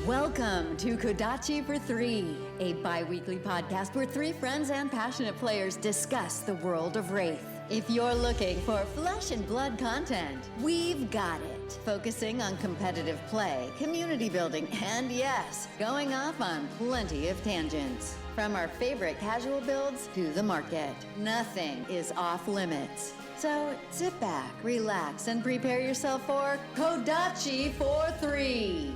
Welcome to Kodachi for Three, a bi-weekly podcast where three friends and passionate players discuss the world of Wraith. If you're looking for flesh and blood content, we've got it. Focusing on competitive play, community building, and yes, going off on plenty of tangents. From our favorite casual builds to the market, nothing is off limits. So sit back, relax, and prepare yourself for Kodachi for Three.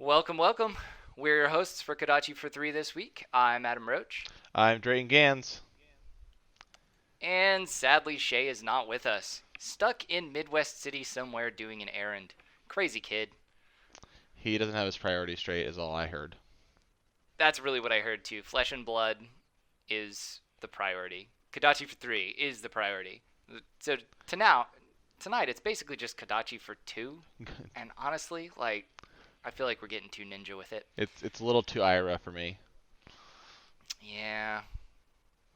Welcome. We're your hosts for Kodachi for Three this week. I'm Adam Roach. I'm Drayton Gans. And sadly, Shay is not with us. Stuck in Midwest City somewhere doing an errand. Crazy kid. He doesn't have his priorities straight, is all I heard. That's really what I heard too. Flesh and blood is the priority. Kodachi for Three is the priority. So tonight, it's basically just Kodachi for Two. And honestly, I feel like we're getting too ninja with it. It's a little too Ira for me. Yeah.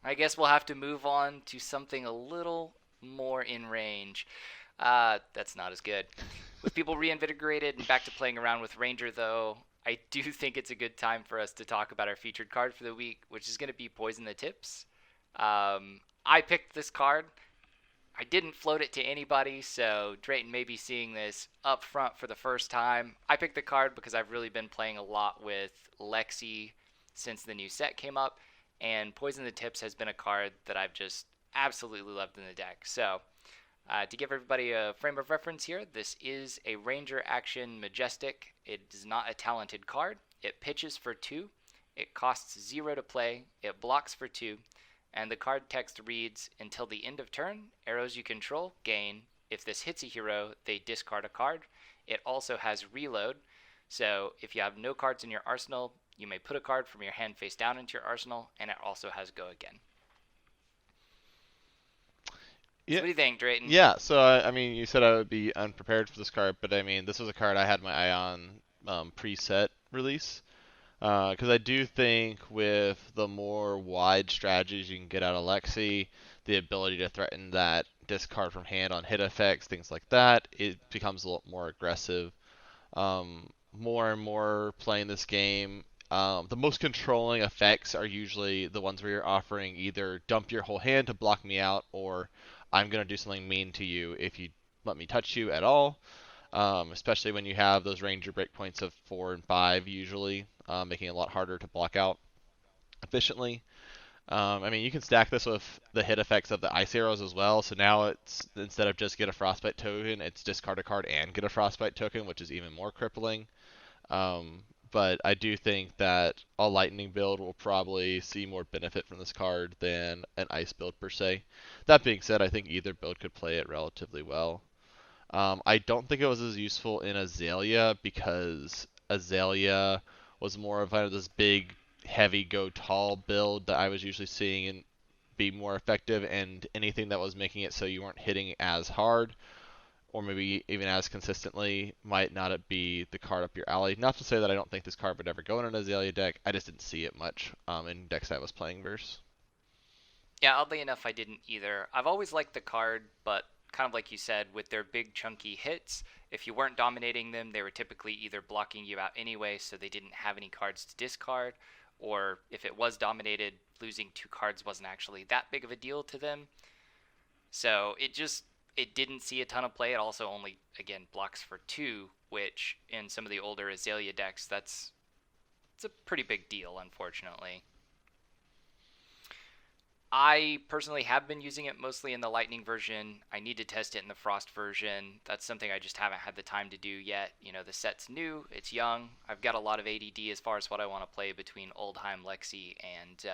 I guess we'll have to move on to something a little more in range. That's not as good. With people reinvigorated and back to playing around with Ranger, though, I do think it's a good time for us to talk about our featured card for the week, which is going to be Poison the Tips. I picked this card. I didn't float it to anybody, so Drayton may be seeing this up front for the first time. I picked the card because I've really been playing a lot with Lexi since the new set came up, and Poison the Tips has been a card that I've just absolutely loved in the deck. So, to give everybody a frame of reference here, this is a Ranger Action Majestic. It is not a talented card. It pitches for 2. It costs 0 to play. It blocks for 2. And the card text reads, until the end of turn, arrows you control gain. If this hits a hero, they discard a card. It also has reload. So if you have no cards in your arsenal, you may put a card from your hand face down into your arsenal, and it also has go again. Yeah. So what do you think, Drayton? Yeah, so I mean, you said I would be unprepared for this card, but I mean, this was a card I had my eye on pre-set release. Because I do think with the more wide strategies you can get out of Lexi, the ability to threaten that discard from hand on hit effects, things like that, it becomes a lot more aggressive. More and more playing this game, the most controlling effects are usually the ones where you're offering either dump your whole hand to block me out, or I'm going to do something mean to you if you let me touch you at all. Especially when you have those Ranger breakpoints of 4 and 5 usually, making it a lot harder to block out efficiently. I mean, you can stack this with the hit effects of the ice arrows as well, so now it's, instead of just get a frostbite token, it's discard a card and get a frostbite token, which is even more crippling. But I do think that a lightning build will probably see more benefit from this card than an ice build per se. That being said, I think either build could play it relatively well. I don't think it was as useful in Azalea because Azalea was more of kind of this big, heavy, go tall build that I was usually seeing and be more effective, and anything that was making it so you weren't hitting as hard or maybe even as consistently might not be the card up your alley. Not to say that I don't think this card would ever go in an Azalea deck. I just didn't see it much in decks I was playing versus. Yeah, oddly enough, I didn't either. I've always liked the card, but kind of like you said, with their big chunky hits, if you weren't dominating them, they were typically either blocking you out anyway, so they didn't have any cards to discard, or if it was dominated, losing 2 cards wasn't actually that big of a deal to them. So it didn't see a ton of play. It also only, again, blocks for 2, which in some of the older Azalea decks, it's a pretty big deal, unfortunately. I personally have been using it mostly in the Lightning version. I need to test it in the Frost version. That's something I just haven't had the time to do yet. You know, the set's new, it's young. I've got a lot of ADD as far as what I want to play between Oldheim, Lexi, and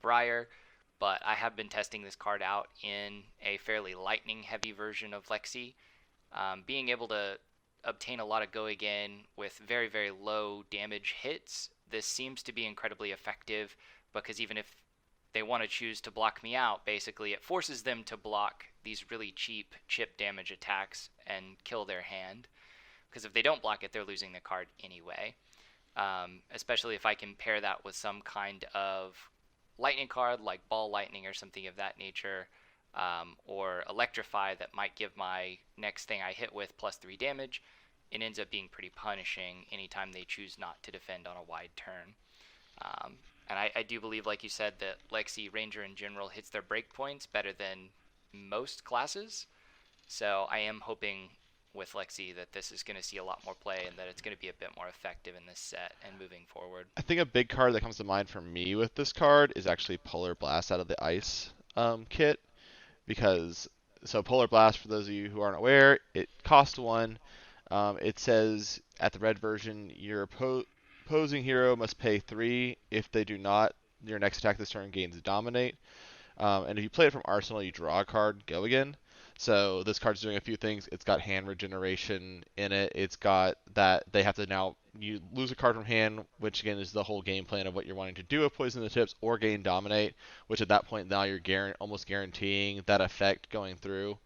Briar, but I have been testing this card out in a fairly lightning-heavy version of Lexi. Being able to obtain a lot of go again with very, very low damage hits, this seems to be incredibly effective, because even if they want to choose to block me out, basically it forces them to block these really cheap chip damage attacks and kill their hand, because if they don't block it, they're losing the card anyway. Especially if I can pair that with some kind of lightning card like Ball Lightning or something of that nature, or Electrify that might give my next thing I hit with +3 damage. it ends up being pretty punishing anytime they choose not to defend on a wide turn. And I do believe, like you said, that Lexi Ranger in general hits their breakpoints better than most classes. So I am hoping with Lexi that this is going to see a lot more play and that it's going to be a bit more effective in this set and moving forward. I think a big card that comes to mind for me with this card is actually Polar Blast out of the Ice kit. Because, so Polar Blast, for those of you who aren't aware, it costs 1. It says at the red version, your opposing hero must pay 3. If they do not, your next attack this turn gains Dominate. And if you play it from Arsenal, you draw a card, go again. So this card's doing a few things. It's got hand regeneration in it. It's got that they have to now, you lose a card from hand, which again is the whole game plan of what you're wanting to do with Poison the Tips, or gain Dominate, which at that point now you're almost guaranteeing that effect going through.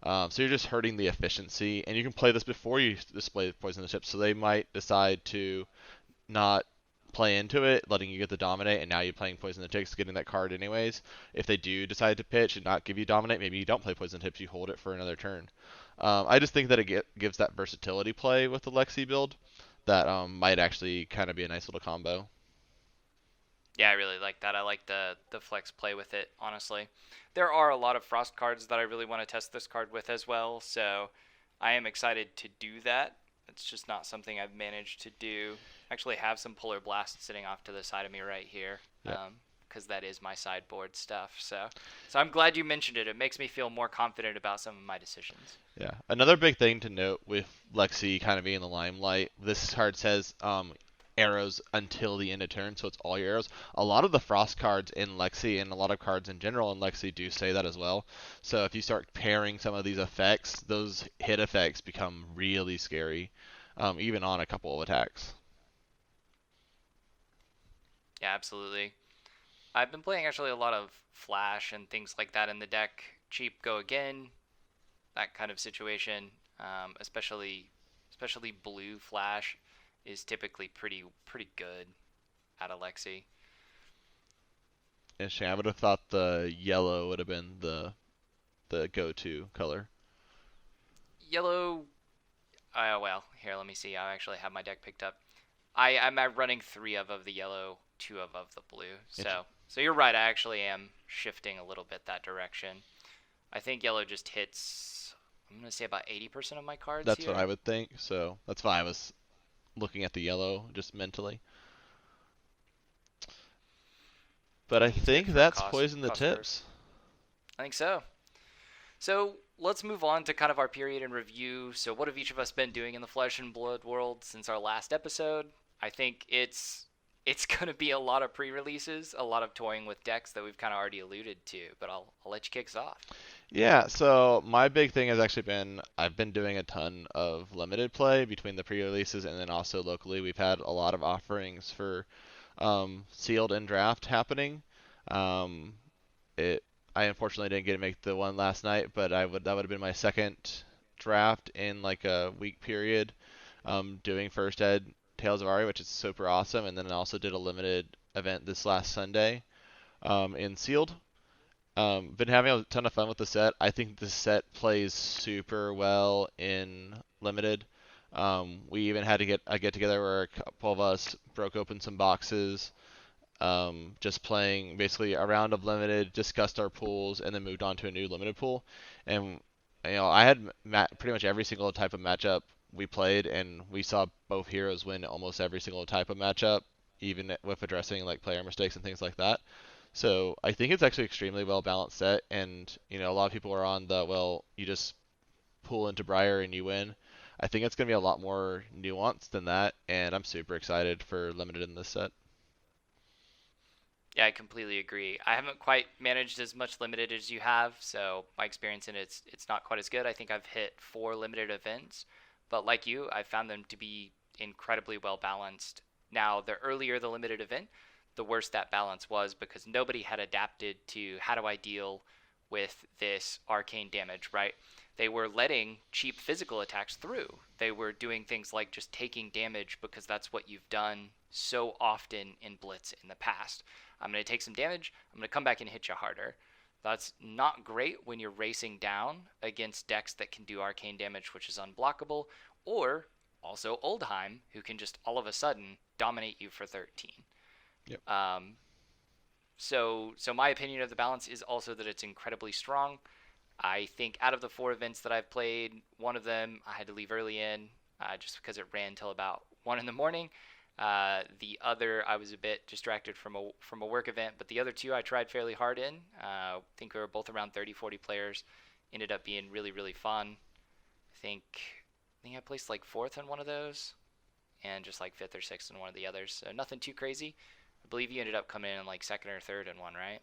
So you're just hurting the efficiency, and you can play this before you display Poison the Tips. So they might decide to not play into it, letting you get the Dominate, and now you're playing Poison the Tips, getting that card anyways. If they do decide to pitch and not give you Dominate, maybe you don't play Poison the Tips, you hold it for another turn. I just think that it gives that versatility play with the Lexi build that might actually kind of be a nice little combo. Yeah, I really like that. I like the flex play with it, honestly. There are a lot of Frost cards that I really want to test this card with as well, so I am excited to do that. It's just not something I've managed to do. I actually have some Polar Blast sitting off to the side of me right here, because that is my sideboard stuff. So I'm glad you mentioned it. It makes me feel more confident about some of my decisions. Yeah. Another big thing to note with Lexi kind of being in the limelight, this card says arrows until the end of turn, so it's all your arrows. A lot of the Frost cards in Lexi and a lot of cards in general in Lexi do say that as well. So if you start pairing some of these effects, those hit effects become really scary, even on a couple of attacks. Yeah, absolutely. I've been playing actually a lot of Flash and things like that in the deck. Cheap, go again, that kind of situation. Especially blue Flash is typically pretty good at Alexi. Interesting. I would have thought the yellow would have been the go-to color. Yellow. Well, here, let me see. I actually have my deck picked up. I'm running 3 of the yellow, 2 of the blue. So you're right. I actually am shifting a little bit that direction. I think yellow just hits, I'm going to say about 80% of my cards. That's here. what I would think. So that's why I was looking at the yellow just mentally. But I think that's Poison the Tips. I think so. So let's move on to kind of our period in review. So what have each of us been doing in the Flesh and Blood world since our last episode? I think it's going to be a lot of pre-releases, a lot of toying with decks that we've kind of already alluded to, but I'll let you kick us off. Yeah, so my big thing has actually been I've been doing a ton of limited play between the pre-releases and then also locally. We've had a lot of offerings for sealed and draft happening. I unfortunately didn't get to make the one last night, but that would have been my second draft in like a week period, doing first ed Tales of Ari, which is super awesome, and then I also did a limited event this last Sunday in sealed. Been having a ton of fun with the set. I think the set plays super well in limited. We even had to get a get together where a couple of us broke open some boxes, just playing basically a round of limited, discussed our pools, and then moved on to a new limited pool. And I had pretty much every single type of matchup we played, and we saw both heroes win almost every single type of matchup, even with addressing like player mistakes and things like that. So I think it's actually extremely well balanced set, and a lot of people are on the, well, you just pull into Briar and you win. I think it's going to be a lot more nuanced than that, and I'm super excited for limited in this set. Yeah, I completely agree. I haven't quite managed as much limited as you have, so my experience in it's not quite as good. I think I've hit 4 limited events, but like you, I found them to be incredibly well balanced. Now, the earlier the limited event, the worse that balance was because nobody had adapted to how do I deal with this arcane damage, right? They were letting cheap physical attacks through. They were doing things like just taking damage because that's what you've done so often in Blitz in the past. I'm going to take some damage. I'm going to come back and hit you harder. That's not great when you're racing down against decks that can do arcane damage, which is unblockable, or also Oldheim, who can just all of a sudden dominate you for 13. Yep. So my opinion of the balance is also that it's incredibly strong. I think out of the 4 events that I've played, one of them I had to leave early in just because it ran till about 1 in the morning. The other I was a bit distracted from a work event, but the other 2 I tried fairly hard in. I think we were both around 30, 40 players. Ended up being really, really fun. I think I placed like 4th in one of those, and just like 5th or 6th in one of the others. So nothing too crazy. I believe you ended up coming in like 2nd or 3rd in one, right?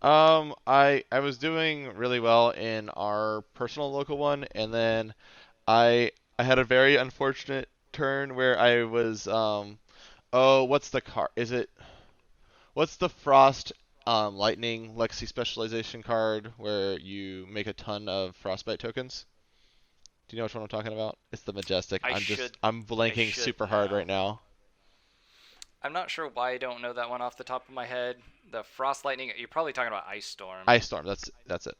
I was doing really well in our personal local one, and then I had a very unfortunate turn where I was oh, what's the car? What's the Frost Lightning Lexi specialization card where you make a ton of Frostbite tokens? Do you know which one I'm talking about? It's the Majestic. I should I'm I blanking should super hard know. right now. I'm not sure why I don't know that one off the top of my head. The Frost Lightning, you're probably talking about Ice Storm. Ice Storm. That's it.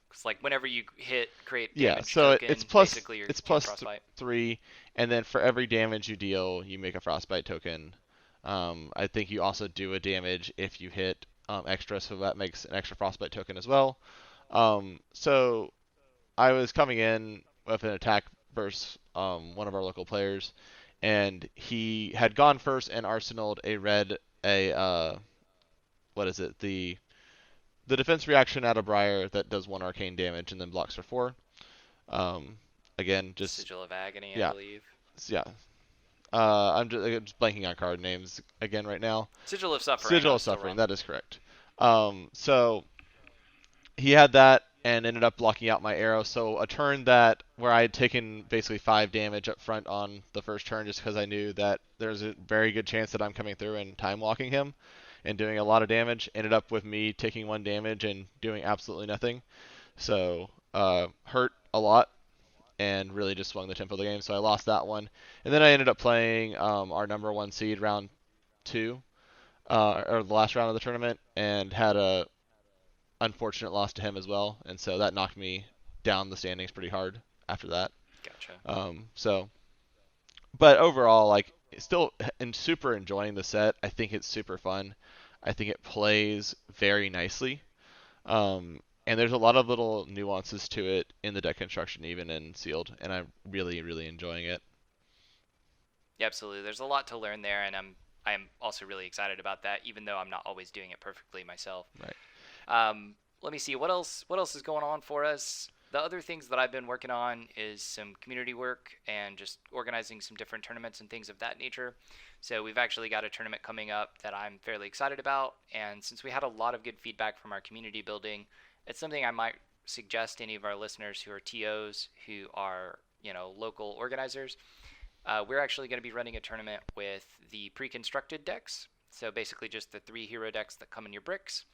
Because like whenever you hit create Yeah, damage so token, it's basically you're it's doing plus Frostbite. 3, and then for every damage you deal, you make a Frostbite token. I think you also do a damage if you hit extra, so that makes an extra Frostbite token as well. So I was coming in with an attack versus one of our local players, and he had gone first and arsenaled a what is it, the defense reaction out of Briar that does 1 arcane damage and then blocks for 4. Um, again, just Sigil of Agony, I yeah, believe. yeah. I'm just blanking on card names again right now. Sigil of Suffering. Sigil I'm of still Suffering, wrong. that is correct. So he had that and ended up blocking out my arrow. So a turn that where I had taken basically 5 damage up front on the first turn just because I knew that there's a very good chance that I'm coming through and time walking him and doing a lot of damage, ended up with me taking 1 damage and doing absolutely nothing. So hurt a lot and really just swung the tempo of the game. So I lost that one, and then I ended up playing our number 1 seed round 2, or the last round of the tournament, and had a unfortunate loss to him as well, and so that knocked me down the standings pretty hard after that. Gotcha. So, but overall, like, still and super enjoying the set. I think it's super fun. I think it plays very nicely. And there's a lot of little nuances to it in the deck construction, even in sealed, and I'm really, really enjoying it. Yeah, absolutely. There's a lot to learn there, and I'm also really excited about that, even though I'm not always doing it perfectly myself. Right. Let me see what else is going on for us. The other things that I've been working on is some community work and just organizing some different tournaments and things of that nature. So we've actually got a tournament coming up that I'm fairly excited about, and since we had a lot of good feedback from our community building, it's something I might suggest to any of our listeners who are TOs, who are local organizers. We're actually going to be running a tournament with the pre-constructed decks. So basically just the 3 hero decks that come in your bricks.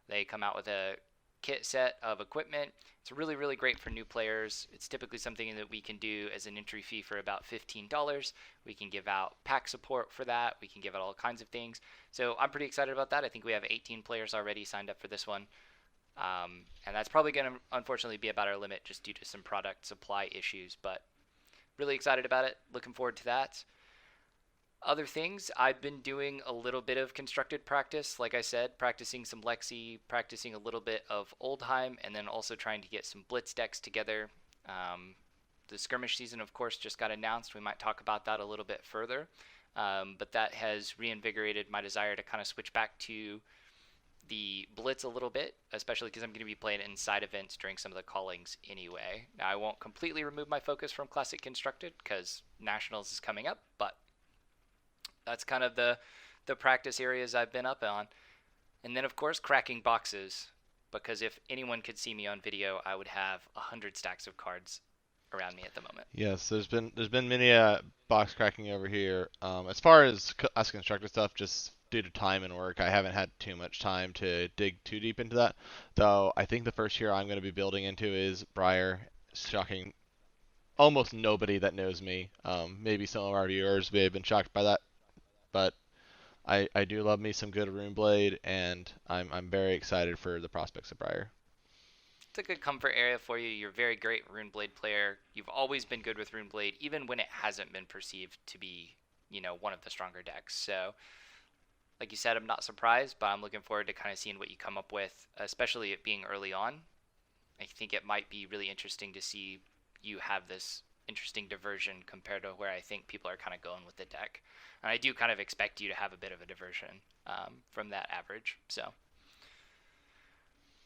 They come out with a kit set of equipment. It's really, really great for new players. It's typically something that we can do as an entry fee for about $15. We can give out pack support for that. We can give out all kinds of things. So I'm pretty excited about that. I think we have 18 players already signed up for this one. And that's probably going to unfortunately be about our limit just due to some product supply issues. But really excited about it. Looking forward to that. Other things, I've been doing a little bit of constructed practice. Like I said, practicing some Lexi, practicing a little bit of Oldheim, and then also trying to get some Blitz decks together. The skirmish season, of course, just got announced. We might talk about that a little bit further. But that has reinvigorated my desire to kind of switch back to the Blitz a little bit, especially because I'm going to be playing inside events during some of the callings anyway. Now, I won't completely remove my focus from Classic Constructed because Nationals is coming up, but that's kind of the practice areas I've been up on. And then, of course, cracking boxes, because if anyone could see me on video, I would have 100 stacks of cards around me at the moment. Yes, there's been many box cracking over here. As far as us constructed stuff, just due to time and work, I haven't had too much time to dig too deep into that. Though I think the first hero I'm going to be building into is Briar. Shocking, almost nobody that knows me. Maybe some of our viewers may have been shocked by that, but I do love me some good Runeblade, and I'm very excited for the prospects of Briar. a good comfort area for you. You're a very great Runeblade player. You've always been good with Runeblade, even when it hasn't been perceived to be, one of the stronger decks. So, like you said, I'm not surprised, but I'm looking forward to kind of seeing what you come up with, especially it being early on. I think it might be really interesting to see you have this interesting diversion compared to where I think people are kind of going with the deck. And I do kind of expect you to have a bit of a diversion from that average. So,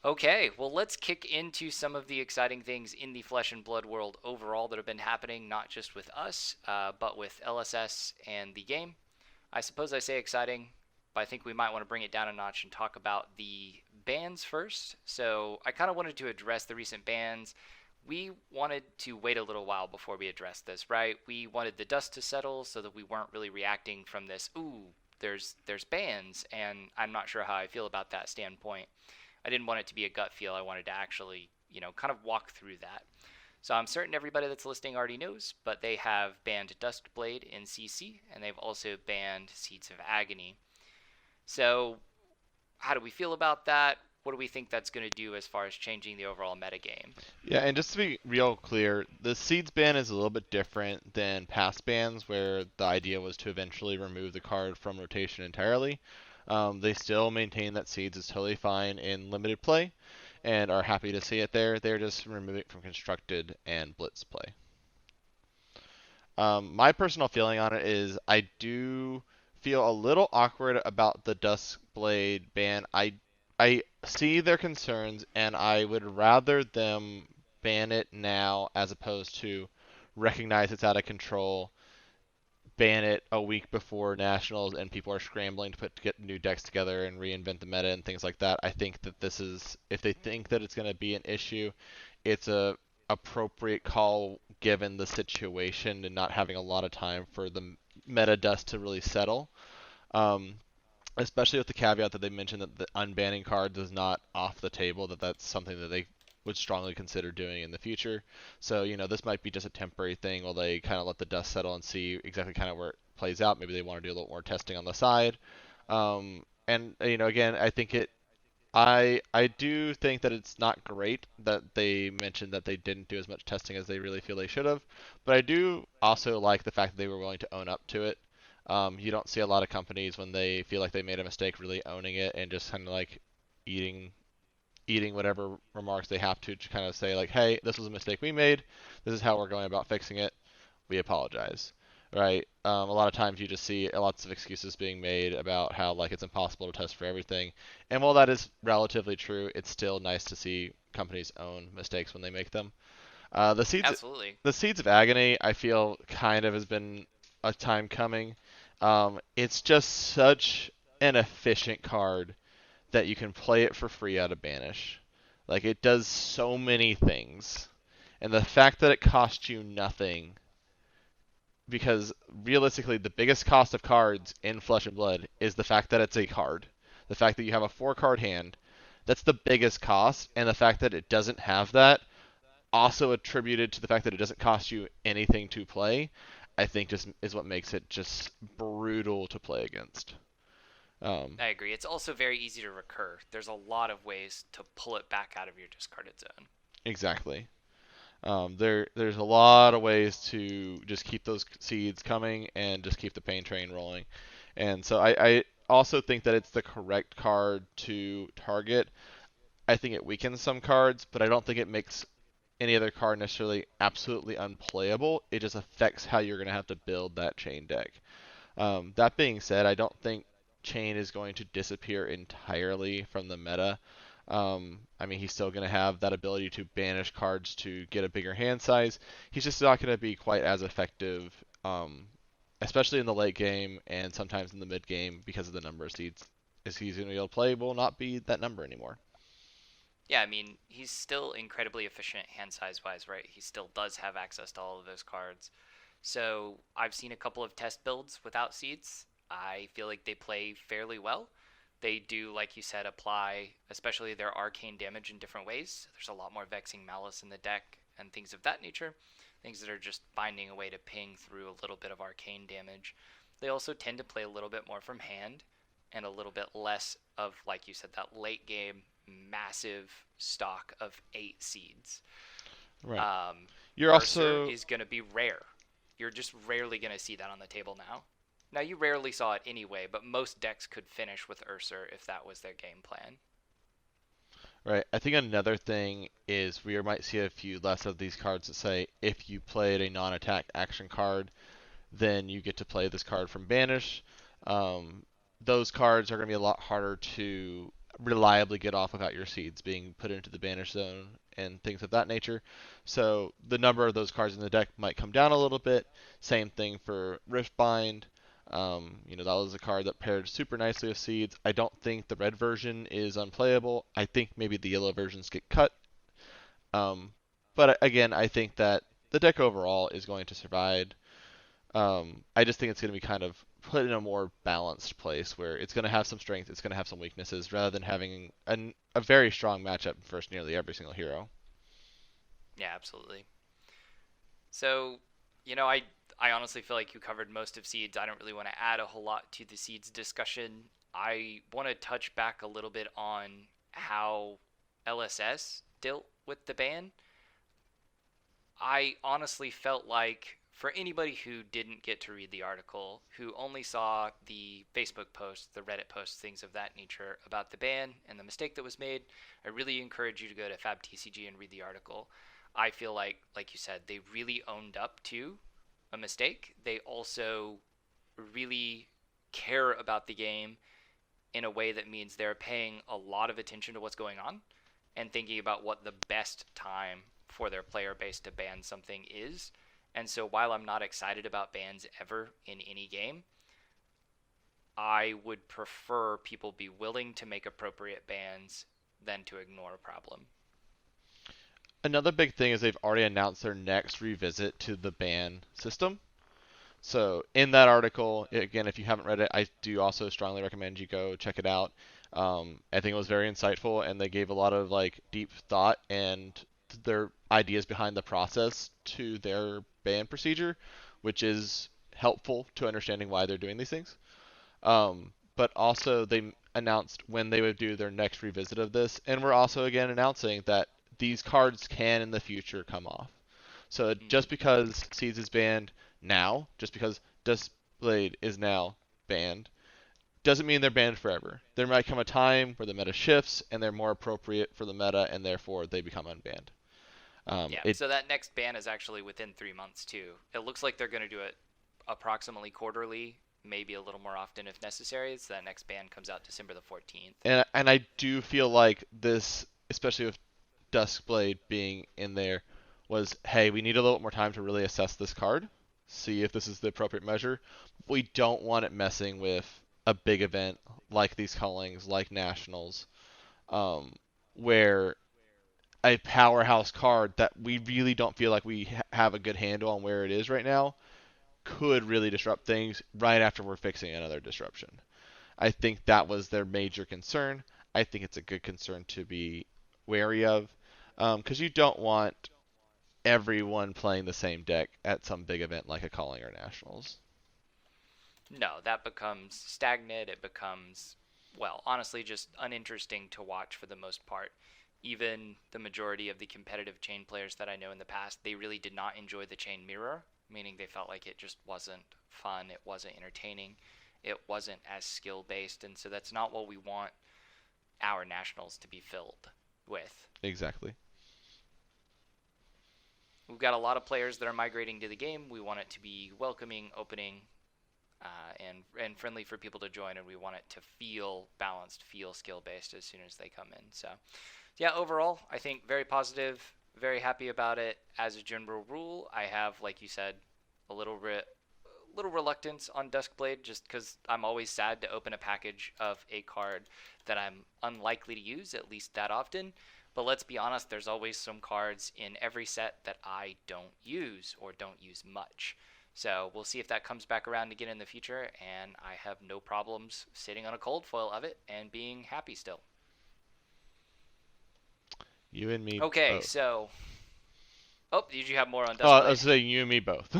okay, well, let's kick into some of the exciting things in the Flesh and Blood world overall that have been happening, not just with us, but with LSS and the game. I suppose I say exciting, but I think we might want to bring it down a notch and talk about the bans first. So I kind of wanted to address the recent bans. We wanted to wait a little while before we addressed this, right? We wanted the dust to settle so that we weren't really reacting from this, ooh, there's bans, and I'm not sure how I feel about that standpoint. I didn't want it to be a gut feel. I wanted to actually, kind of walk through that. So I'm certain everybody that's listening already knows, but they have banned Duskblade in CC, and they've also banned Seeds of Agony. So how do we feel about that? What do we think that's going to do as far as changing the overall metagame? Yeah, and just to be real clear, the Seeds ban is a little bit different than past bans, where the idea was to eventually remove the card from rotation entirely. They still maintain that Seeds is totally fine in limited play, and are happy to see it there. They're just removing it from constructed and blitz play. My personal feeling on it is I do feel a little awkward about the Duskblade ban. I see their concerns, and I would rather them ban it now as opposed to recognize it's out of control, ban it a week before nationals, and people are scrambling to get new decks together and reinvent the meta and things like that. I think that this is, if they think that it's going to be an issue, it's a appropriate call given the situation and not having a lot of time for the meta dust to really settle. Um, Especially with the caveat that they mentioned that the unbanning cards is not off the table, that's something that they would strongly consider doing in the future. So, this might be just a temporary thing while they kind of let the dust settle and see exactly kind of where it plays out. Maybe they want to do a little more testing on the side. And, again, I think I do think that it's not great that they mentioned that they didn't do as much testing as they really feel they should have, but I do also like the fact that they were willing to own up to it. You don't see a lot of companies when they feel like they made a mistake really owning it and just kind of like eating whatever remarks they have to kind of say like, hey, this was a mistake we made. This is how we're going about fixing it. We apologize. Right? A lot of times you just see lots of excuses being made about how like it's impossible to test for everything. And while that is relatively true, it's still nice to see companies own mistakes when they make them. Absolutely. The Seeds of Agony, I feel kind of has been a time coming. It's just such an efficient card that you can play it for free out of Banish. Like it does so many things, and the fact that it costs you nothing, because realistically the biggest cost of cards in Flesh and Blood is the fact that it's a card. The fact that you have a 4-card hand, that's the biggest cost, and the fact that it doesn't have that, also attributed to the fact that it doesn't cost you anything to play, I think just is what makes it just brutal to play against. I agree. It's also very easy to recur. There's a lot of ways to pull it back out of your discarded zone. Exactly. There's a lot of ways to just keep those seeds coming and just keep the pain train rolling. And so I also think that it's the correct card to target. I think it weakens some cards, but I don't think it makes any other card necessarily absolutely unplayable. It just affects how you're going to have to build that chain deck. That being said, I don't think chain is going to disappear entirely from the meta. I mean, he's still going to have that ability to banish cards to get a bigger hand size. He's just not going to be quite as effective, especially in the late game and sometimes in the mid game because of the number of seeds. Is he's going to be able to play will not be that number anymore. Yeah, I mean, he's still incredibly efficient hand size wise, right? He still does have access to all of those cards. So I've seen a couple of test builds without seeds. I feel like they play fairly well. They do, like you said, apply especially their arcane damage in different ways. There's a lot more Vexing Malice in the deck and things of that nature. Things that are just finding a way to ping through a little bit of arcane damage. They also tend to play a little bit more from hand and a little bit less of, like you said, that late game massive stock of 8 seeds. Right. Um, You're Urser also is going to be rare. You're just rarely going to see that on the table now. Now, you rarely saw it anyway, but most decks could finish with Urser if that was their game plan. right. I think another thing is we might see a few less of these cards that say if you played a non-attack action card, then you get to play this card from Banish. Um, those cards are going to be a lot harder to reliably get off without your seeds being put into the Banish zone and things of that nature. So the number of those cards in the deck might come down a little bit. Same thing for Riftbind. That was a card that paired super nicely with seeds. I don't think the red version is unplayable. I think maybe the yellow versions get cut. Um, but again, I think that the deck overall is going to survive. I just think it's going to be kind of put in a more balanced place where it's going to have some strength, it's going to have some weaknesses, rather than having a very strong matchup versus nearly every single hero. Yeah, absolutely. So, I honestly feel like you covered most of seeds. I don't really want to add a whole lot to the seeds discussion. I want to touch back a little bit on how LSS dealt with the ban. I honestly felt like for anybody who didn't get to read the article, who only saw the Facebook posts, the Reddit posts, things of that nature about the ban and the mistake that was made, I really encourage you to go to FabTCG and read the article. I feel like you said, they really owned up to a mistake. They also really care about the game in a way that means they're paying a lot of attention to what's going on and thinking about what the best time for their player base to ban something is. And so while I'm not excited about bans ever in any game, I would prefer people be willing to make appropriate bans than to ignore a problem. Another big thing is they've already announced their next revisit to the ban system. So in that article, again, if you haven't read it, I do also strongly recommend you go check it out. I think it was very insightful, and they gave a lot of deep thought and their ideas behind the process to their ban procedure, which is helpful to understanding why they're doing these things. But also they announced when they would do their next revisit of this, and we're also again announcing that these cards can in the future come off. So just because Seeds is banned now, just because Duskblade is now banned, doesn't mean they're banned forever. There might come a time where the meta shifts and they're more appropriate for the meta, and therefore they become unbanned. So that next ban is actually within 3 months too. It looks like they're going to do it approximately quarterly, maybe a little more often if necessary. So that next ban comes out December the 14th. And I do feel like this, especially with Duskblade being in there, was, hey, we need a little more time to really assess this card, see if this is the appropriate measure. We don't want it messing with a big event like these callings, like Nationals, where a powerhouse card that we really don't feel like we have a good handle on where it is right now could really disrupt things right after we're fixing another disruption. I think that was their major concern. I think it's a good concern to be wary of, because you don't want everyone playing the same deck at some big event like a Calling or Nationals. No, that becomes stagnant. It becomes, well, honestly, just uninteresting to watch for the most part. Even the majority of the competitive chain players that I know in the past, they really did not enjoy the chain mirror, meaning they felt like it just wasn't fun, it wasn't entertaining, it wasn't as skill based, and so that's not what we want our nationals to be filled with. Exactly. We've got a lot of players that are migrating to the game. We want it to be welcoming, opening, and friendly for people to join, and we want it to feel balanced, feel skill based as soon as they come in. So yeah, overall, I think very positive, very happy about it. As a general rule, I have, like you said, a little reluctance on Duskblade, just because I'm always sad to open a package of a card that I'm unlikely to use, at least that often. But let's be honest, there's always some cards in every set that I don't use or don't use much. So we'll see if that comes back around again in the future, and I have no problems sitting on a cold foil of it and being happy still. You and me Okay, both. so... Oh, did you have more on Duskblade? Oh, I was saying you and me both.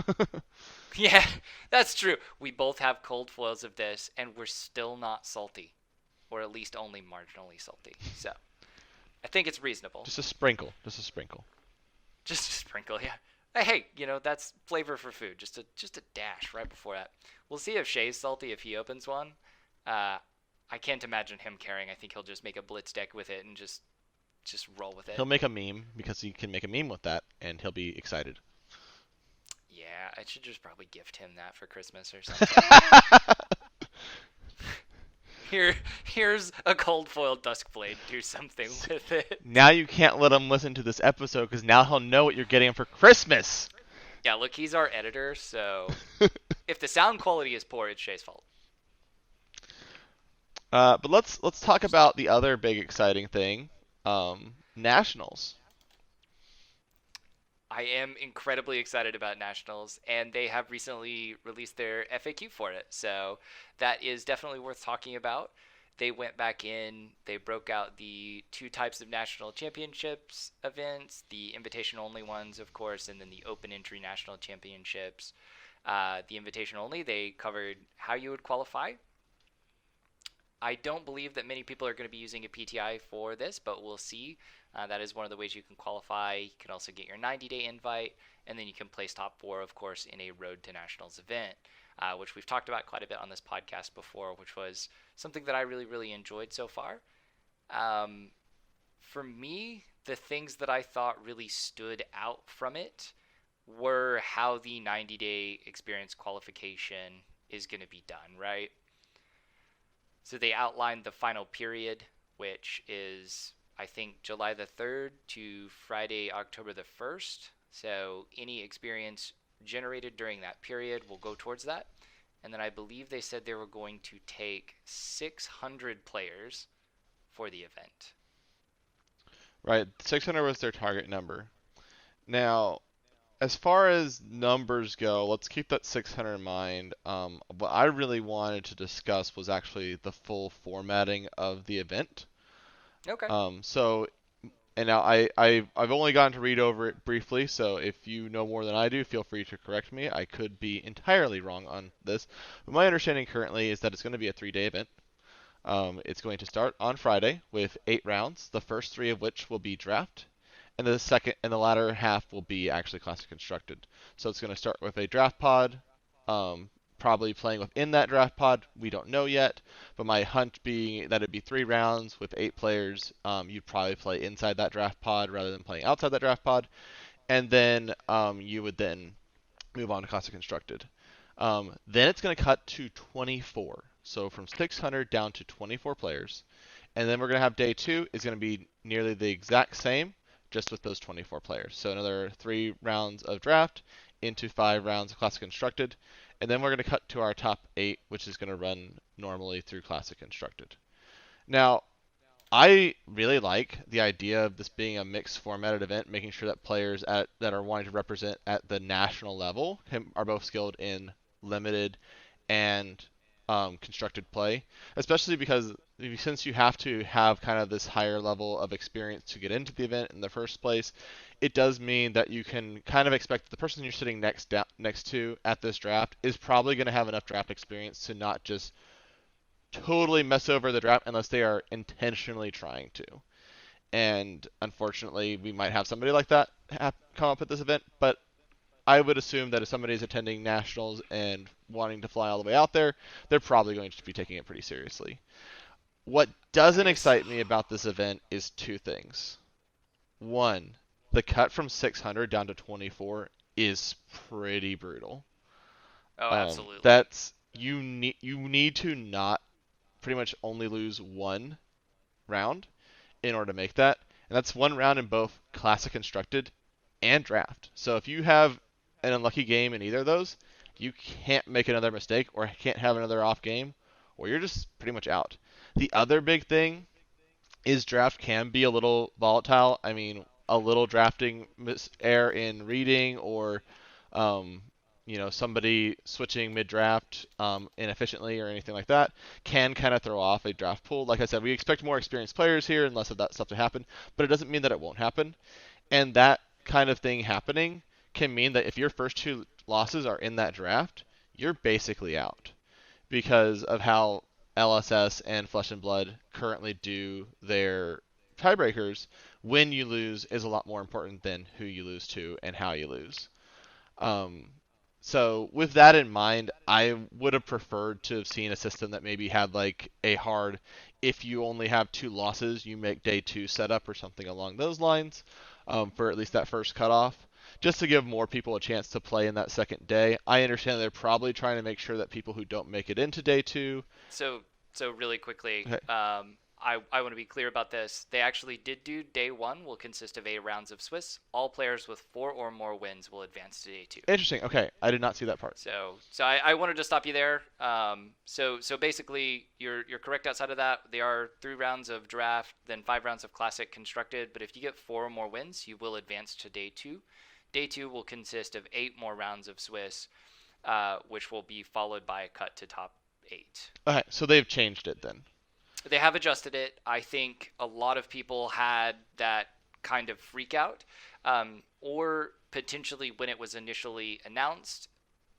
Yeah, that's true. We both have cold foils of this, and we're still not salty. Or at least only marginally salty. So, I think it's reasonable. Just a sprinkle. Just a sprinkle. Just a sprinkle, yeah. Hey, that's flavor for food. Just a dash right before that. We'll see if Shay's salty if he opens one. I can't imagine him caring. I think he'll just make a blitz deck with it and just roll with it. He'll make a meme because he can make a meme with that, and he'll be excited. Yeah, I should just probably gift him that for Christmas or something. Here's a cold foiled Duskblade. Do something with it. Now you can't let him listen to this episode because now he'll know what you're getting him for Christmas. Yeah, look, he's our editor, so if the sound quality is poor, it's Shay's fault. But let's talk about the other big exciting thing, Nationals. I am incredibly excited about Nationals, and they have recently released their FAQ for it, so that is definitely worth talking about. They went back in, they broke out the two types of national championships events, the invitation only ones, of course, and then the open entry national championships. The invitation only, they covered how you would qualify. I don't believe that many people are going to be using a PTI for this, but we'll see. That is one of the ways you can qualify. You can also get your 90-day invite, and then you can place top 4, of course, in a Road to Nationals event, which we've talked about quite a bit on this podcast before, which was something that I really, really enjoyed so far. For me, the things that I thought really stood out from it were how the 90-day experience qualification is going to be done, right? So they outlined the final period, which is, I think, July the 3rd to Friday, October the 1st. So any experience generated during that period will go towards that. And then I believe they said they were going to take 600 players for the event. Right, 600 was their target number. Now, as far as numbers go, let's keep that 600 in mind. What I really wanted to discuss was actually the full formatting of the event. Okay. And now I've only gotten to read over it briefly, so if you know more than I do, feel free to correct me. I could be entirely wrong on this. But my understanding currently is that it's going to be a 3-day event. It's going to start on Friday with 8 rounds, the first 3 of which will be draft. And the latter half will be actually classic constructed. So it's going to start with a draft pod, probably playing within that draft pod. We don't know yet, but my hunch being that it'd be 3 rounds with 8 players. You'd probably play inside that draft pod rather than playing outside that draft pod, and then you would then move on to classic constructed. Then it's going to cut to 24. So from 600 down to 24 players, and then we're going to have day 2 is going to be nearly the exact same, just with those 24 players. So another 3 rounds of draft into 5 rounds of classic constructed, and then we're going to cut to our top 8, which is going to run normally through classic constructed. Now, I really like the idea of this being a mixed formatted event, making sure that players that are wanting to represent at the national level are both skilled in limited and constructed play, especially because since you have to have kind of this higher level of experience to get into the event in the first place, it does mean that you can kind of expect that the person you're sitting next to at this draft is probably going to have enough draft experience to not just totally mess over the draft unless they are intentionally trying to. And unfortunately, we might have somebody like that come up at this event, but I would assume that if somebody is attending nationals and wanting to fly all the way out there, they're probably going to be taking it pretty seriously. What doesn't excite me about this event is 2 things. 1, the cut from 600 down to 24 is pretty brutal. Oh, absolutely. You need to not pretty much only lose 1 round in order to make that, and that's 1 round in both classic constructed and draft. So if you have an unlucky game in either of those, you can't make another mistake or can't have another off game, or you're just pretty much out. The other big thing is draft can be a little volatile. I mean, a little drafting error in reading or somebody switching mid-draft inefficiently or anything like that can kind of throw off a draft pool. Like I said, we expect more experienced players here and less of that stuff to happen, but it doesn't mean that it won't happen. And that kind of thing happening can mean that if your first 2 losses are in that draft, you're basically out because of how LSS and Flesh and Blood currently do their tiebreakers, when you lose is a lot more important than who you lose to and how you lose. Um, so with that in mind, I would have preferred to have seen a system that maybe had like a hard, if you only have 2 losses, you make day 2 setup or something along those lines, for at least that first cutoff, just to give more people a chance to play in that second day. I understand they're probably trying to make sure that people who don't make it into day 2. So really quickly, Okay. I want to be clear about this. They actually did do day 1 will consist of 8 rounds of Swiss. All players with 4 or more wins will advance to day 2. Interesting. Okay, I did not see that part. So I wanted to stop you there. So basically, you're correct outside of that. There are 3 rounds of draft, then 5 rounds of classic constructed. But if you get 4 or more wins, you will advance to day 2. Day 2 will consist of 8 more rounds of Swiss, which will be followed by a cut to top 8. Okay, so they've changed it then. They have adjusted it. I think a lot of people had that kind of freak out, or potentially when it was initially announced,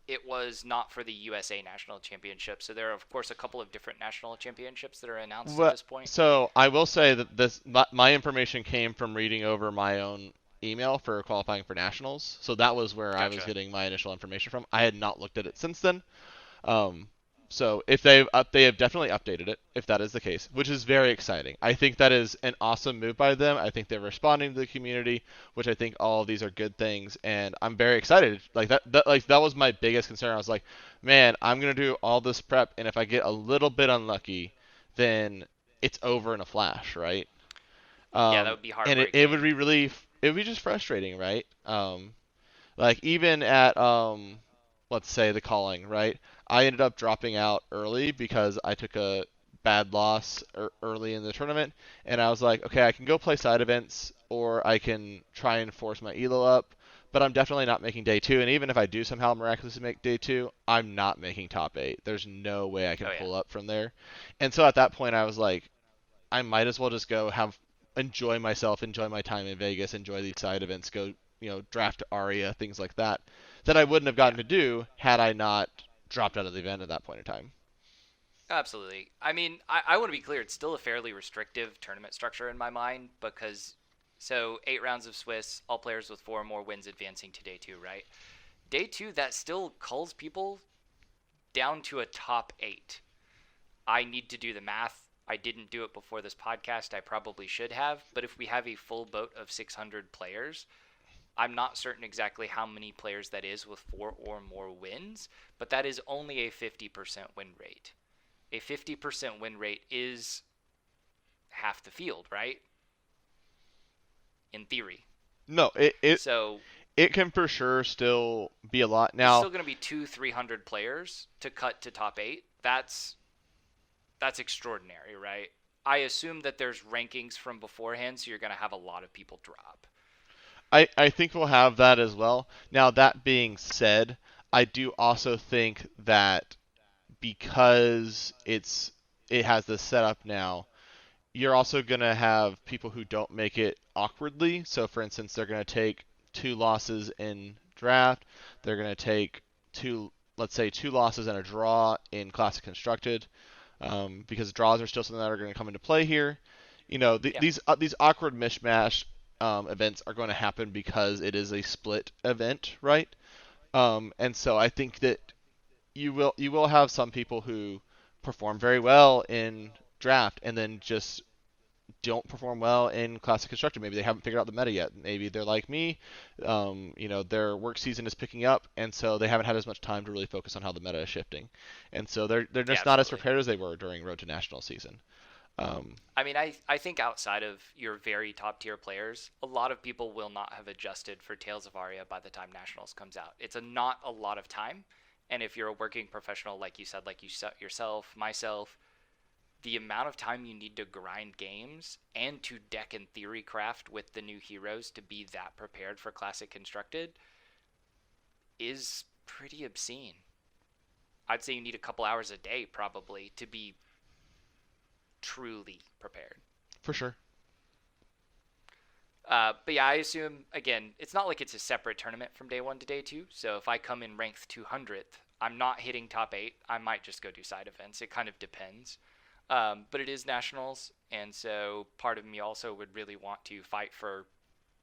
it was not for the USA National Championship. So there are, of course, a couple of different national championships that are announced at this point. So I will say that my information came from reading over my own email for qualifying for nationals. So that was where I was Gotcha. getting my initial information from. I had not looked at it since then. So if they have definitely updated it, if that is the case, which is very exciting. I think that is an awesome move by them. I think they're responding to the community, which I think all of these are good things, and I'm very excited. Like that was my biggest concern. I was like, man, I'm gonna do all this prep, and if I get a little bit unlucky, then it's over in a flash, right? Yeah, that would be And heartbreaking. it would be just frustrating, right? Like even at let's say the calling, right? I ended up dropping out early because I took a bad loss early in the tournament, and I was like, okay, I can go play side events or I can try and force my elo up, but I'm definitely not making day 2. And even if I do somehow miraculously make day 2, I'm not making top 8. There's no way I can Oh yeah. pull up from there. And so at that point, I was like, I might as well just go enjoy myself, enjoy my time in Vegas, enjoy these side events, go draft Aria, things like that, that I wouldn't have Yeah. gotten to do had I not dropped out of the event at that point in time. Absolutely. I mean, I want to be clear. It's still a fairly restrictive tournament structure in my mind because, so 8 rounds of Swiss, all players with 4 or more wins advancing to day 2, right? Day 2, that still culls people down to a top 8. I need to do the math. I didn't do it before this podcast. I probably should have. But if we have a full boat of 600 players, I'm not certain exactly how many players that is with 4 or more wins, but that is only a 50% win rate. A 50% win rate is half the field, right? In theory. No, it So it can for sure still be a lot. there's Now, still going to be 300 players to cut to top 8. That's extraordinary, right? I assume that there's rankings from beforehand, so you're going to have a lot of people drop. I think we'll have that as well. Now, that being said, I do also think that because it has this setup now, you're also going to have people who don't make it awkwardly. So, for instance, they're going to take 2 losses in draft. They're going to take let's say, 2 losses and a draw in classic constructed, because draws are still something that are going to come into play here. Yeah. These awkward mishmash events are going to happen because it is a split event, right? And so I think that you will have some people who perform very well in draft and then just don't perform well in classic constructed. Maybe they haven't figured out the meta yet. Maybe they're like me. Their work season is picking up, and so they haven't had as much time to really focus on how the meta is shifting, and so they're Yeah, just not as absolutely. prepared as they were during Road to National season. I mean, I think outside of your very top tier players, a lot of people will not have adjusted for Tales of Aria by the time Nationals comes out. It's not a lot of time, and if you're a working professional, like you said, like you yourself, myself, the amount of time you need to grind games and to deck and theory craft with the new heroes to be that prepared for Classic Constructed is pretty obscene. I'd say you need a couple hours a day probably to be truly prepared. For sure. But yeah, I assume, again, it's not like it's a separate tournament from day 1 to day 2. So if I come in ranked 200th, I'm not hitting top 8. I might just go do side events. It kind of depends. But it is nationals, and so part of me also would really want to fight for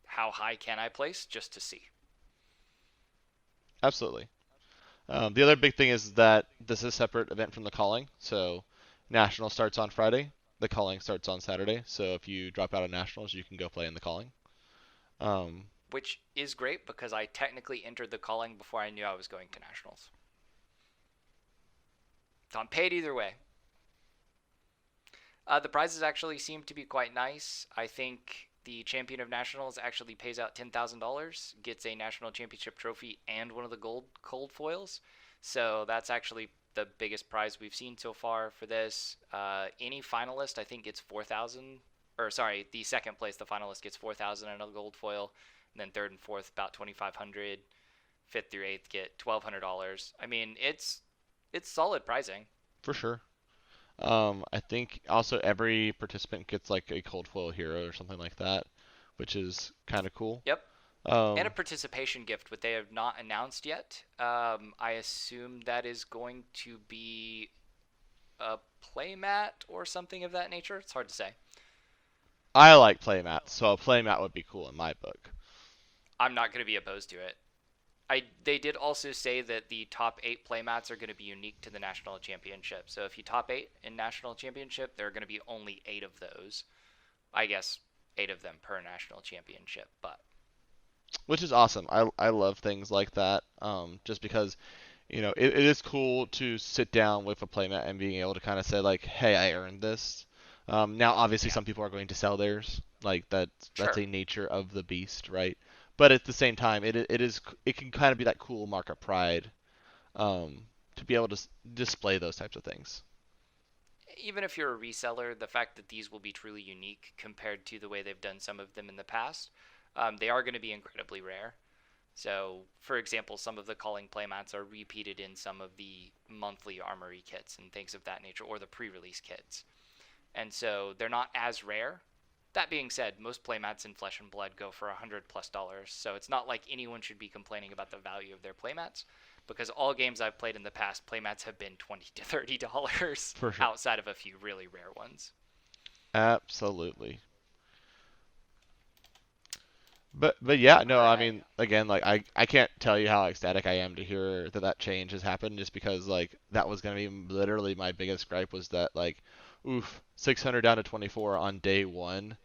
how high can I place just to see. Absolutely. The other big thing is that this is a separate event from the calling. So national starts on Friday. The calling starts on Saturday. So if you drop out of nationals, you can go play in the calling. Um, Which is great because I technically entered the calling before I knew I was going to nationals. So I'm paid either way. The prizes actually seem to be quite nice. I think the champion of nationals actually pays out $10,000, gets a national championship trophy and one of the gold cold foils. So that's actually the biggest prize we've seen so far for this. Any finalist, I think, gets 4,000. Or sorry, the second place, the finalist gets 4,000 and a gold foil, and then third and fourth about 2,500. Fifth through eighth get $1,200. I mean, it's solid pricing. for sure. I think also every participant gets like a cold foil hero or something like that, which is kind of cool. Yep. And a Um, participation gift, which they have not announced yet. I assume that is going to be a playmat or something of that nature. It's hard to say. I like playmats, so a playmat would be cool in my book. I'm not going to be opposed to it. They did also say that the top 8 playmats are going to be unique to the national championship. So if you top 8 in national championship, there are going to be only 8 of those. I guess 8 of them per national championship, but Which is awesome. I love things like that. Just because it is cool to sit down with a playmat and being able to kind of say like, hey, I earned this. Now, obviously, yeah, some people are going to sell theirs. Like that's sure. a nature of the beast, right? But at the same time, it can kind of be that cool mark of pride to be able to display those types of things. Even if you're a reseller, the fact that these will be truly unique compared to the way they've done some of them in the past, they are going to be incredibly rare. So, for example, some of the calling playmats are repeated in some of the monthly armory kits and things of that nature, or the pre release kits. And so they're not as rare. That being said, most playmats in Flesh and Blood go for $100+. So it's not like anyone should be complaining about the value of their playmats, because all games I've played in the past, playmats have been $20 to $30 For sure. outside of a few really rare ones. Absolutely. But yeah, All no, I right. mean, again, like I can't tell you how ecstatic I am to hear that that change has happened, just because like that was gonna be literally my biggest gripe was that like, oof, 600 down to 24 on day one,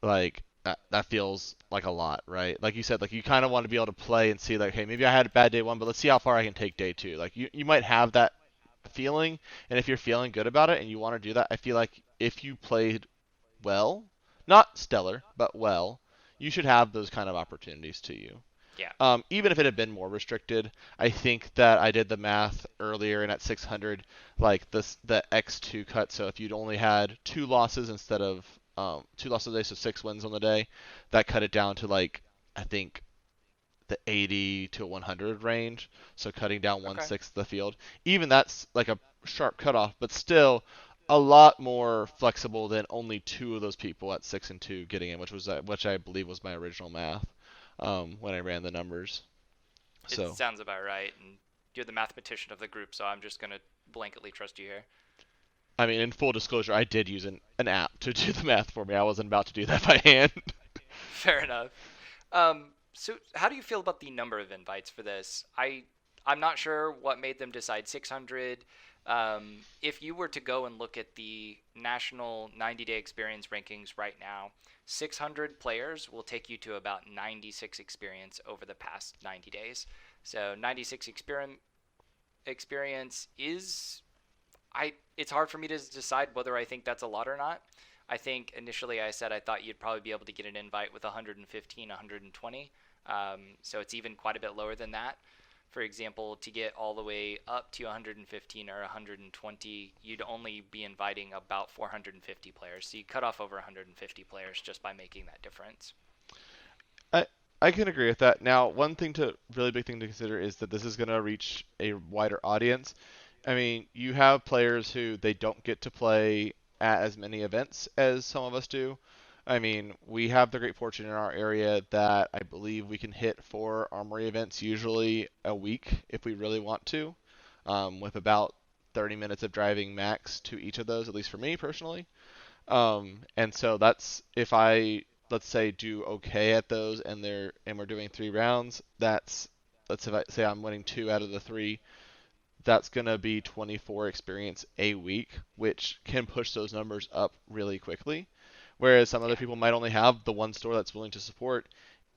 like that feels like a lot, right? Like you said, like you kind of want to be able to play and see like, hey, maybe I had a bad day one, but let's see how far I can take day two. Like you might have that feeling, and if you're feeling good about it and you want to do that, I feel like if you played well, not stellar, but well, you should have those kind of opportunities to you. Yeah. Even if it had been more restricted, I think that I did the math earlier, and at 600, like the X2 cut. So if you'd only had 2 losses instead of 2 losses a day, so 6 wins on the day, that cut it down to like I think the 80 to 100 range. So cutting down one Okay. sixth of the field. Even that's like a sharp cutoff, but still a lot more flexible than only 2 of those people at 6 and 2 getting in, which I believe was my original math when I ran the numbers. It So, sounds about right. And you're the mathematician of the group, so I'm just going to blanketly trust you here. I mean, in full disclosure, I did use an app to do the math for me. I wasn't about to do that by hand. Fair enough. So how do you feel about the number of invites for this? I'm not sure what made them decide 600. If you were to go and look at the national 90-day experience rankings right now, 600 players will take you to about 96 experience over the past 90 days. So 96 experience is I it's hard for me to decide whether I think that's a lot or not. I think initially I said I thought you'd probably be able to get an invite with 115, 120. So it's even quite a bit lower than that. For example, to get all the way up to 115 or 120, you'd only be inviting about 450 players. So you cut off over 150 players just by making that difference. I I can agree with that. Now, one thing to really big thing to consider is that this is going to reach a wider audience. I mean, you have players who they don't get to play at as many events as some of us do. I mean, we have the great fortune in our area that I believe we can hit 4 armory events usually a week if we really want to, with about 30 minutes of driving max to each of those, at least for me personally. And so that's if I, let's say, do okay at those and we're doing 3 rounds, let's if I say I'm winning 2 out of the 3, that's going to be 24 experience a week, which can push those numbers up really quickly. Whereas some other Yeah. people might only have the one store that's willing to support,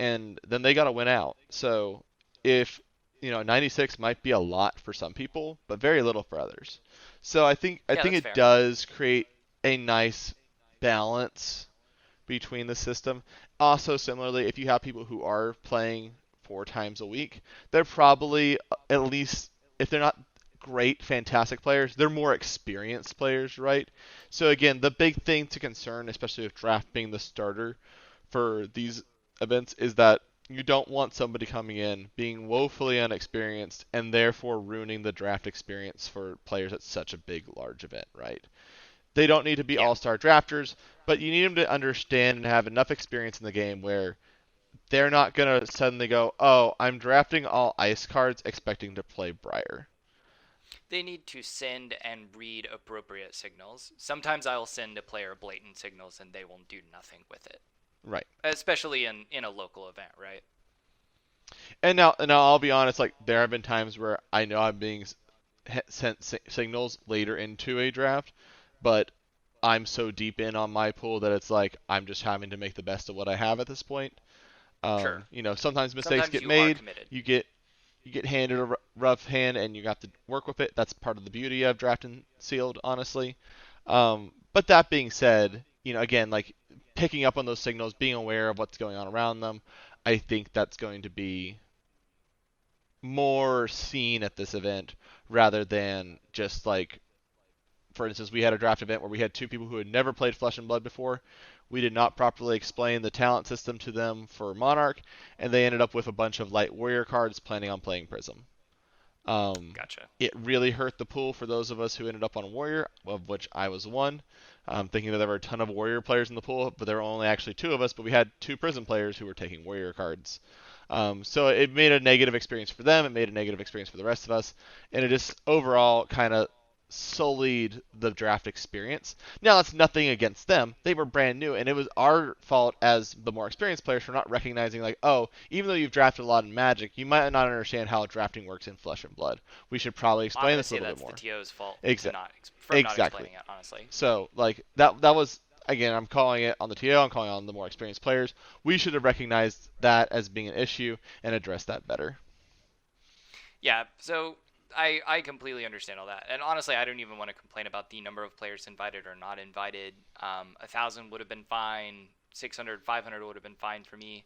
and then they got to win out. So if 96 might be a lot for some people, but very little for others. So I Yeah, think that's it fair. does create a nice balance between the system. Also, similarly, if you have people who are playing 4 times a week, they're probably at least, if they're not great, fantastic players, they're more experienced players, right? So again, the big thing to concern, especially with draft being the starter for these events, is that you don't want somebody coming in being woefully unexperienced and therefore ruining the draft experience for players at such a big, large event, right? They don't need to be Yeah. all-star drafters, but you need them to understand and have enough experience in the game where they're not going to suddenly go, oh, I'm drafting all ice cards expecting to play Briar. They need to send and read appropriate signals. Sometimes I'll send a player blatant signals and they will do nothing with it, Right. especially in a local event, right? And now I'll be honest, like there have been times where I know I'm being sent signals later into a draft, but I'm so deep in on my pool that it's like I'm just having to make the best of what I have at this point. Sure. Sometimes mistakes Sometimes get you are made. committed. You get handed a rough hand and you got to work with it. That's part of the beauty of drafting sealed, honestly. But that being said, again, like picking up on those signals, being aware of what's going on around them, I think that's going to be more seen at this event rather than just like, for instance, we had a draft event where we had 2 people who had never played Flesh and Blood before. We did not properly explain the talent system to them for Monarch, and they ended up with a bunch of light warrior cards planning on playing Prism. Gotcha. It really hurt the pool for those of us who ended up on Warrior, of which I was one. Thinking that there were a ton of Warrior players in the pool, but there were only actually 2 of us, but we had 2 Prism players who were taking Warrior cards. So it made a negative experience for them, it made a negative experience for the rest of us, and it just overall kind of sullied the draft experience. Now, that's nothing against them. They were brand new, and it was our fault as the more experienced players for not recognizing, like, oh, even though you've drafted a lot in Magic, you might not understand how drafting works in Flesh and Blood. We should probably I'm explain gonna this a say little bit that's the more. TO's fault to Exa- not from not exactly. explaining it, honestly. So, like, that was, again, I'm calling it on the TO, I'm calling it on the more experienced players. We should have recognized that as being an issue and addressed that better. Yeah, so I completely understand all that, and honestly, I don't even want to complain about the number of players invited or not invited. 1,000 would have been fine. 600, 500 would have been fine for me.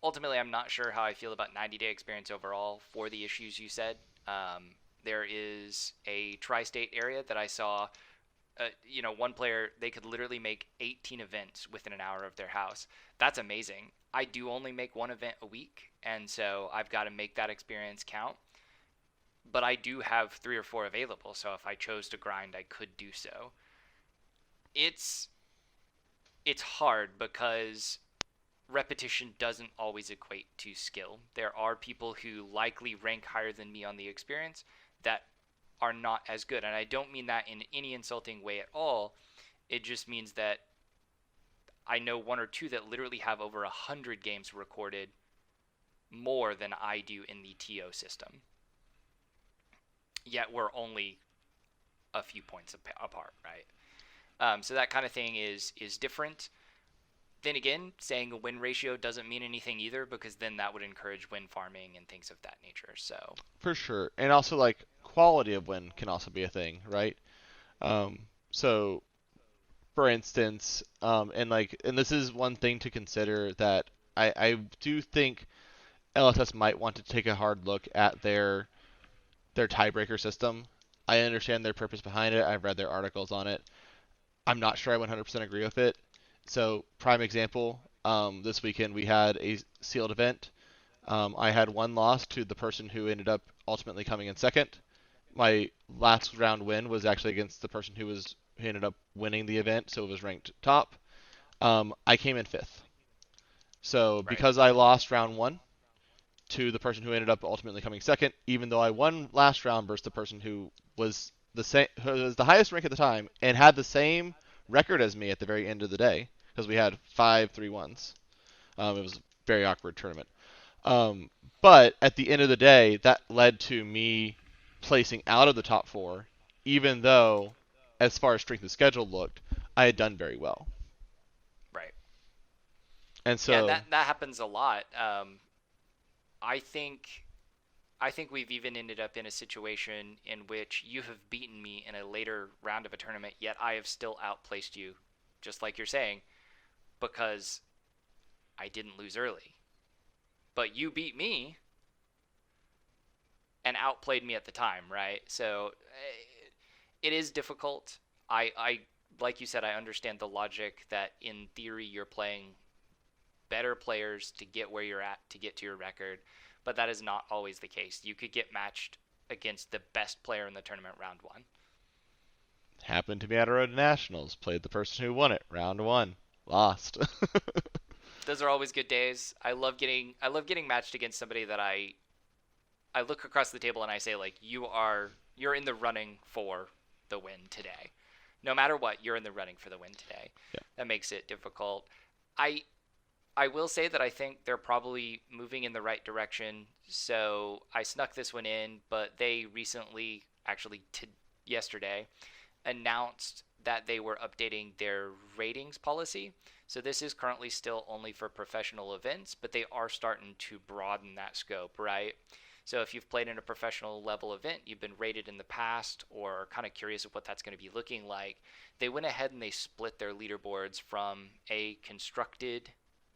Ultimately, I'm not sure how I feel about 90-day experience overall for the issues you said. There is a tri-state area that I saw. One player, they could literally make 18 events within an hour of their house. That's amazing. I do only make one event a week, and so I've got to make that experience count. But I do have 3 or 4 available, so if I chose to grind, I could do so. It's it's hard because repetition doesn't always equate to skill. There are people who likely rank higher than me on the experience that are not as good, and I don't mean that in any insulting way at all. It just means that I know 1 or 2 that literally have over 100 games recorded more than I do in the TO system. Yet we're only a few points apart, right? So that kind of thing is different. Then again, saying a win ratio doesn't mean anything either, because then that would encourage win farming and things of that nature. So For sure. And also, like, quality of win can also be a thing, right? So, for instance, and this is one thing to consider that I do think LSS might want to take a hard look at their tiebreaker system. I understand their purpose behind it. I've read their articles on it. I'm not sure I 100% agree with it. So, prime example, this weekend we had a sealed event. I had one loss to the person who ended up ultimately coming in second. My last round win was actually against the person who ended up winning the event, so it was ranked top. I came in fifth. So right, because I lost round one to the person who ended up ultimately coming second, even though I won last round versus the person who was the same, who was the highest rank at the time, and had the same record as me at the very end of the day because we had 5-3-1s. It was a very awkward tournament. Um, but at the end of the day, that led to me placing out of the top four, even though, as far as strength of schedule looked, I had done very well. Right. And Yeah, so, that happens a lot. I think we've even ended up in a situation in which you have beaten me in a later round of a tournament, yet I have still outplaced you, just like you're saying, because I didn't lose early. But you beat me and outplayed me at the time, right? So it is difficult. I like you said, I understand the logic that in theory you're playing better players to get where you're at to get to your record, but that is not always the case. You could get matched against the best player in the tournament round one. happened to be at a road to nationals. Played the person who won it. Round one, lost. Those are always good days. I love getting matched against somebody that I look across the table and I say, like, you're in the running for the win today. No matter what, you're in the running for the win today. Yeah. That makes it difficult. I will say that I think they're probably moving in the right direction. So I snuck this one in, but they recently, actually yesterday, announced that they were updating their ratings policy. So this is currently still only for professional events, but they are starting to broaden that scope, right? So if you've played in a professional level event, you've been rated in the past, or are kind of curious of what that's going to be looking like, they went ahead and they split their leaderboards from a constructed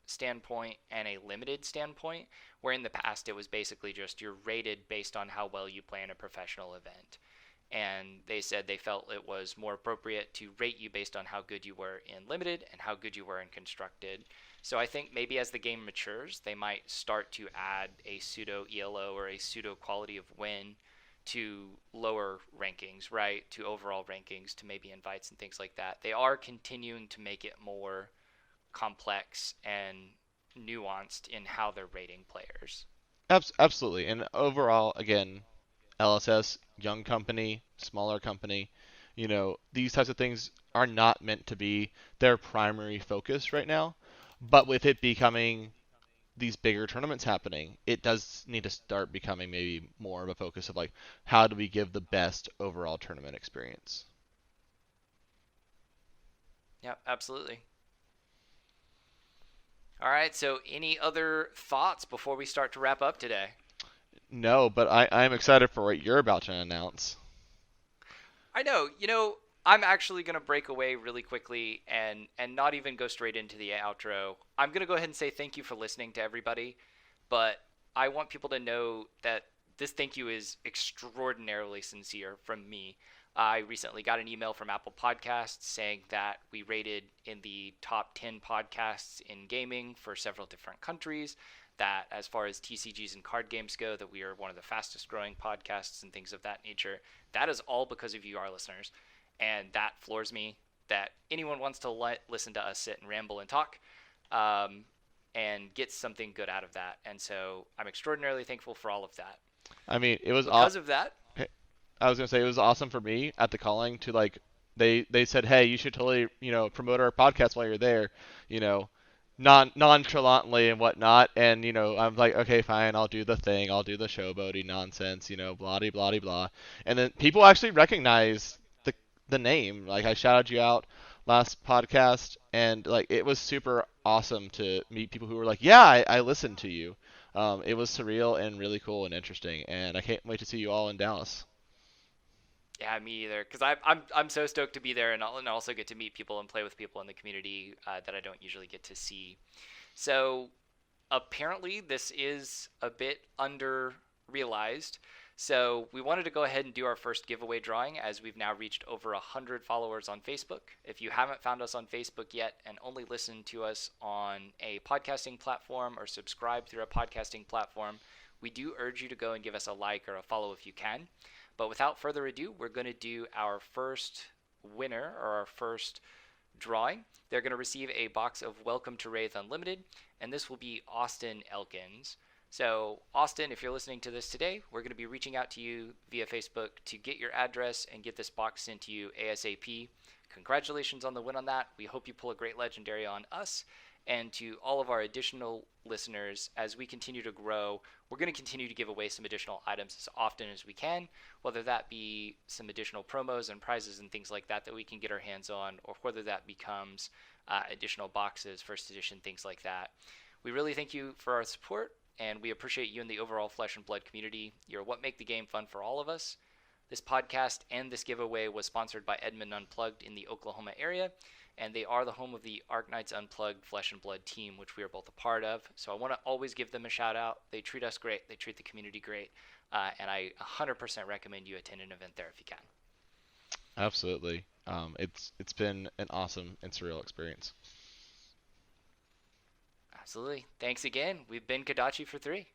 standpoint and a limited standpoint, where in the past it was basically just you're rated based on how well you play in a professional event. And they said they felt it was more appropriate to rate you based on how good you were in limited and how good you were in constructed. So I think maybe as the game matures, they might start to add a pseudo ELO or a pseudo quality of win to lower rankings, right? To overall rankings, to maybe invites and things like that. They are continuing to make it more complex and nuanced in how they're rating players. Absolutely. And overall, again, LSS, young company, smaller company, these types of things are not meant to be their primary focus right now. But with it becoming these bigger tournaments happening, it does need to start becoming maybe more of a focus of like, how do we give the best overall tournament experience? Yeah, absolutely. All right, so any other thoughts before we start to wrap up today? No, but I'm excited for what you're about to announce. I know, I'm actually going to break away really quickly and not even go straight into the outro. I'm going to go ahead and say thank you for listening to everybody, but I want people to know that this thank you is extraordinarily sincere from me. I recently got an email from Apple Podcasts saying that we rated in the top 10 podcasts in gaming for several different countries, that as far as TCGs and card games go, that we are one of the fastest growing podcasts and things of that nature. That is all because of you, our listeners. And that floors me that anyone wants to listen to us sit and ramble and talk and get something good out of that. And so I'm extraordinarily thankful for all of that. I mean, it was because of that. I was gonna say it was awesome for me at the calling to like they said, hey, you should totally promote our podcast while you're there, you know, nonchalantly and whatnot, and I'm like, okay, fine, I'll do the thing, I'll do the showboaty nonsense, blah de blah de blah, and then people actually recognize the name. Like I shouted you out last podcast, and like it was super awesome to meet people who were like, yeah, I listened to you. It was surreal and really cool and interesting, and I can't wait to see you all in Dallas. Yeah, me either. Because I'm so stoked to be there and also get to meet people and play with people in the community that I don't usually get to see. So apparently this is a bit under realized. So we wanted to go ahead and do our first giveaway drawing, as we've now reached over 100 followers on Facebook. If you haven't found us on Facebook yet and only listen to us on a podcasting platform or subscribe through a podcasting platform, we do urge you to go and give us a like or a follow if you can. But without further ado, we're going to do our first winner, or our first drawing. They're going to receive a box of Welcome to Wraith Unlimited, and this will be Austin Elkins. So, Austin, if you're listening to this today, we're going to be reaching out to you via Facebook to get your address and get this box sent to you ASAP. Congratulations on the win on that. We hope you pull a great legendary on us. And to all of our additional listeners, as we continue to grow, we're going to continue to give away some additional items as often as we can, whether that be some additional promos and prizes and things like that that we can get our hands on, or whether that becomes additional boxes, first edition, things like that. We really thank you for our support, and we appreciate you and the overall Flesh and Blood community. You're what make the game fun for all of us. This podcast and this giveaway was sponsored by Edmund Unplugged in the Oklahoma area, and they are the home of the Arknights Unplugged Flesh and Blood team, which we are both a part of. So I want to always give them a shout out. They treat us great. They treat the community great. And I 100% recommend you attend an event there if you can. Absolutely. It's been an awesome and surreal experience. Absolutely. Thanks again. We've been Kodachi for 3.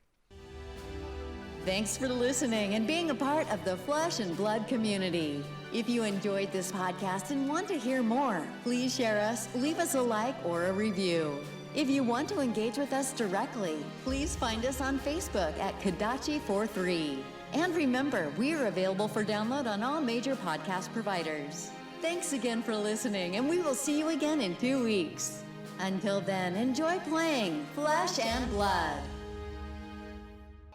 Thanks for listening and being a part of the Flesh and Blood community. If you enjoyed this podcast and want to hear more, please share us, leave us a like or a review. If you want to engage with us directly, please find us on Facebook at Kodachi43. And remember, we are available for download on all major podcast providers. Thanks again for listening, and we will see you again in 2 weeks. Until then, enjoy playing Flesh and Blood.